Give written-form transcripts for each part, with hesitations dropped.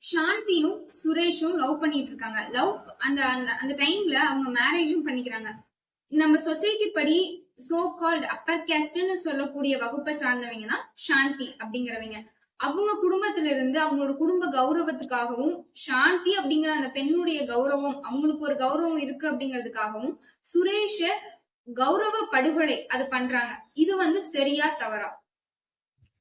சாந்தியும் சுரேஷும் லவ் பண்ணிட்டு இருக்காங்க. லவ் அந்த அந்த டைம்ல அவங்க மேரேஜும் பண்ணிக்கிறாங்க. நம்ம சொசைட்டி படி சோ கால்ட் அப்பர் கேஸ்ட்னு சொல்லக்கூடிய வகுப்பை சார்ந்தவங்க தான் சாந்தி அப்படிங்கிறவங்க. அவங்க குடும்பத்துல இருந்து அவங்களோட குடும்ப கௌரவத்துக்காகவும் சாந்தி அப்படிங்கிற அந்த பெண்ணுடைய கௌரவம் அவங்களுக்கு ஒரு கௌரவம் இருக்கு அப்படிங்கிறதுக்காகவும் சுரேஷ கௌரவ படுகொலை அது பண்றாங்க. இது சரியா தவறா?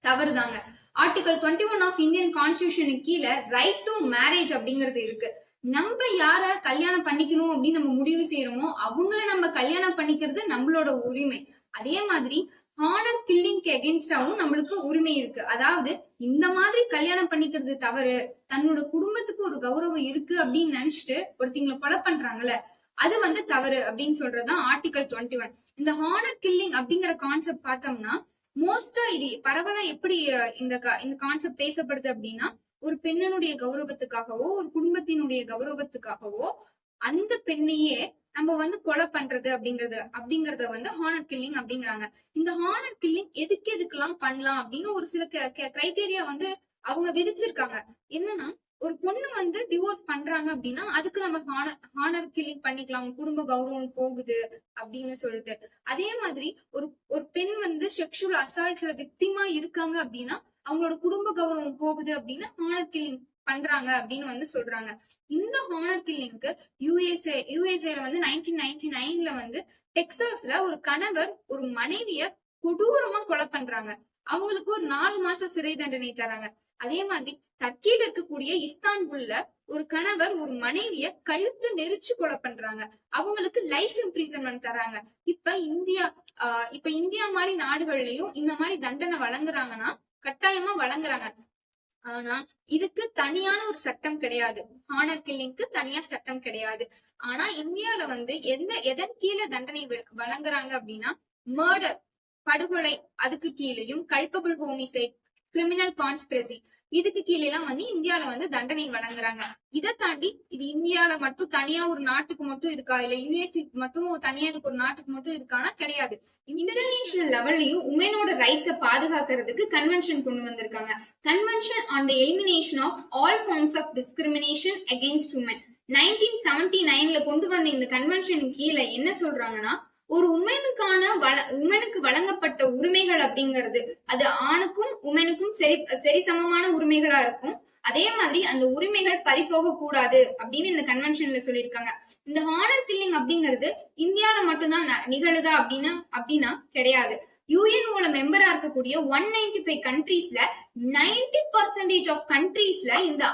தவறுதாங்க. ஆர்டிகல் 21 ஆஃப் இந்தியன் கான்ஸ்டிடியூஷனுக்கு கீழே ரைட் டு மேரேஜ் அப்படிங்கிறது இருக்கு. நம்ம யார கல்யாணம் பண்ணிக்கணும் அப்படின்னு நம்ம முடிவு செய்யறோமோ அவங்கள நம்ம கல்யாணம் பண்ணிக்கிறது நம்மளோட உரிமை. அதே மாதிரி ஹானர் கில்லிங்க்கு எகென்ஸ்டாவும் நம்மளுக்கு உரிமை இருக்கு. அதாவது இந்த மாதிரி கல்யாணம் பண்ணிக்கிறது தவறு, தன்னோட குடும்பத்துக்கு ஒரு கௌரவம் இருக்கு அப்படின்னு நினைச்சிட்டு ஒருத்தங்களை கொலை பண்றாங்கல்ல, அது தவறு அப்படின்னு சொல்றதுதான் ஆர்டிகல் 21. இந்த ஹானர் கில்லிங் அப்படிங்கிற கான்செப்ட் பார்த்தோம்னா மோஸ்டா இது பரவலா எப்படி இந்த கான்செப்ட் பேசப்படுது அப்படின்னா, ஒரு பெண்ணினுடைய கௌரவத்துக்காகவோ ஒரு குடும்பத்தினுடைய கௌரவத்துக்காகவோ அந்த பெண்ணையே நம்ம கொலை பண்றது அப்படிங்கறத ஹானர் கில்லிங் அப்படிங்கிறாங்க. இந்த ஹானர் கில்லிங் எதுக்கெல்லாம் பண்ணலாம் அப்படின்னு ஒரு சில கிரைட்டீரியா அவங்க விதிச்சிருக்காங்க. என்னன்னா, ஒரு பொண்ணு டிவோர்ஸ் பண்றாங்க அப்படின்னா அதுக்கு நம்ம ஹானர் கில்லிங் பண்ணிக்கலாம், குடும்ப கௌரவம் போகுது அப்படின்னு சொல்லிட்டு. அதே மாதிரி ஒரு பெண் செக்ஷுவல் அசால்ட்ல விக்டிமா இருக்காங்க அப்படின்னா அவங்களோட குடும்ப கௌரவம் போகுது அப்படின்னா ஹானர் கில்லிங் பண்றாங்க அப்படின்னு சொல்றாங்க. இந்த ஹானர் கில்லிங்க்கு யுஎஸ்ஏல 1999ல டெக்சாஸ்ல ஒரு கணவர் ஒரு மனைவிய கொடூரமா கொலை பண்றாங்க. அவங்களுக்கு ஒரு 4 மாசம் சிறை தண்டனை தராங்க. அதே மாதிரி டர்க்கில இருக்கக்கூடிய இஸ்தான்புல்ல ஒரு கணவர் ஒரு மனைவிய கழுத்து நெரிச்சு கொலை பண்றாங்க. அவங்களுக்கு லைஃப் இம்ப்ரிசன்மெண்ட் தராங்க. இப்ப இந்தியா மாதிரி நாடுகள்லயும் இந்த மாதிரி தண்டனை வழங்குறாங்கன்னா கட்டாயமா வழங்குறாங்க. ஆனா இதுக்கு தனியான ஒரு சட்டம் கிடையாது. ஹானர் கில்லிங்க்கு தனியா சட்டம் கிடையாது. ஆனா இந்தியால எதன் கீழே தண்டனை வழங்குறாங்க அப்படின்னா, மர்டர் படுகொலை அதுக்கு கீழேயும், கல்பபிள் ஹோமிசைட், கிரிமினல் கான்ஸ்பிரசி இதுக்கு கீழே எல்லாம் இந்தியால தண்டனை வழங்குறாங்க. இதை தாண்டி இது இந்தியால மட்டும் தனியா ஒரு நாட்டுக்கு மட்டும் இருக்கா, இல்ல யுஎஸ்சி மட்டும் தனியா இதுக்கு ஒரு நாட்டுக்கு மட்டும் இருக்கானா? கிடையாது. இன்டர்நேஷனல் லெவல்லையும் உமனோட ரைட்ஸை பாதுகாக்கிறதுக்கு கன்வென்ஷன் கொண்டு வந்திருக்காங்க. Convention on the elimination of all forms of discrimination against women 1979ல கொண்டு வந்த இந்த கன்வென்ஷன் கீழே என்ன சொல்றாங்கன்னா, ஒரு உமனுக்கு வழங்கப்பட்ட உரிமைகள் அப்படிங்கிறது அது ஆணுக்கும் உமனுக்கும் சரி சமமான உரிமைகளா இருக்கும். அதே மாதிரி அந்த உரிமைகள் பறிபோக கூடாது அப்படின்னு இந்த கன்வென்ஷன்ல சொல்லியிருக்காங்க. இந்த ஹானர் கில்லிங் அப்படிங்கிறது இந்தியால மட்டும்தான் நிகழுதா அப்படின்னா கிடையாது. யுஎன்ஓல மெம்பரா இருக்கக்கூடிய 195 கண்ட்ரீஸ்ல 90% ஆஃப் கண்ட்ரீஸ்ல இந்த